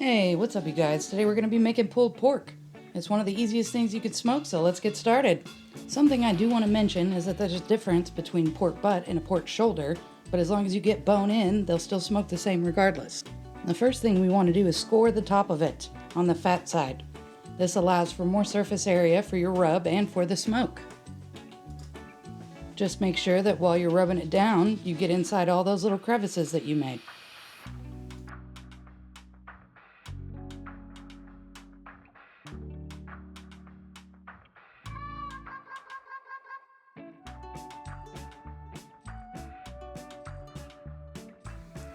Hey, what's up you guys? Today we're going to be making pulled pork. It's one of the easiest things you could smoke, so let's get started. Something I do want to mention is that there's a difference between pork butt and a pork shoulder, but as long as you get bone in, they'll still smoke the same regardless. The first thing we want to do is score the top of it on the fat side. This allows for more surface area for your rub and for the smoke. Just make sure that while you're rubbing it down, you get inside all those little crevices that you made.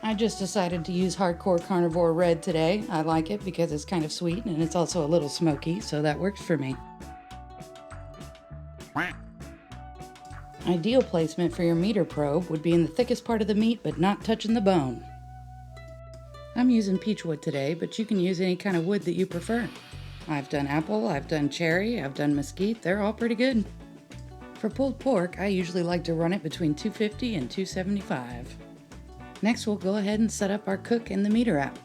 I just decided to use Hardcore Carnivore Red today. I like it because it's kind of sweet and it's also a little smoky, so that works for me. Ideal placement for your meter probe would be in the thickest part of the meat but not touching the bone. I'm using peach wood today, but you can use any kind of wood that you prefer. I've done apple, I've done cherry, I've done mesquite, they're all pretty good. For pulled pork, I usually like to run it between 250 and 275. Next, we'll go ahead and set up our cook in the meter app.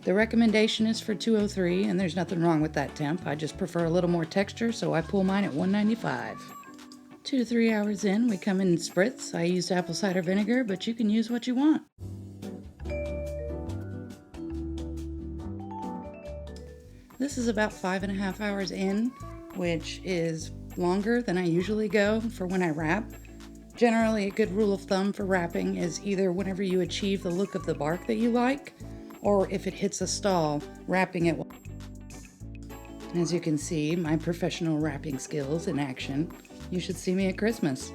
The recommendation is for 203, and there's nothing wrong with that temp. I just prefer a little more texture, so I pull mine at 195. 2 to 3 hours in, we come in spritz. I used apple cider vinegar, but you can use what you want. This is about 5.5 hours in, which is longer than I usually go for when I wrap. Generally, a good rule of thumb for wrapping is either whenever you achieve the look of the bark that you like, or if it hits a stall, wrapping it. As you can see, my professional wrapping skills in action. You should see me at Christmas.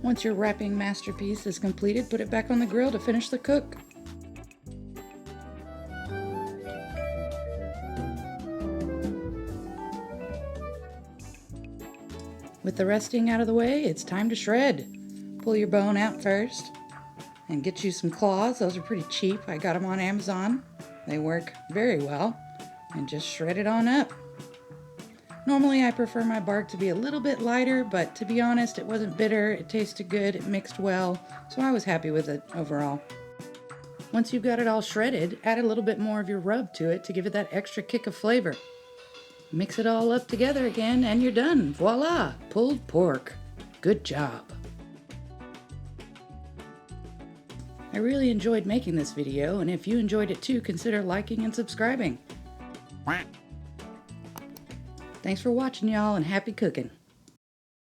Once your wrapping masterpiece is completed, put it back on the grill to finish the cook. With the resting out of the way, it's time to shred. Pull your bone out first and get you some claws. Those are pretty cheap. I got them on Amazon. They work very well. And just shred it on up. Normally I prefer my bark to be a little bit lighter, but to be honest, it wasn't bitter, it tasted good, it mixed well, so I was happy with it overall. Once you've got it all shredded, add a little bit more of your rub to it to give it that extra kick of flavor. Mix it all up together again and you're done. Voila! Pulled pork. Good job. I really enjoyed making this video, and if you enjoyed it too, consider liking and subscribing. Thanks for watching, y'all, and happy cooking.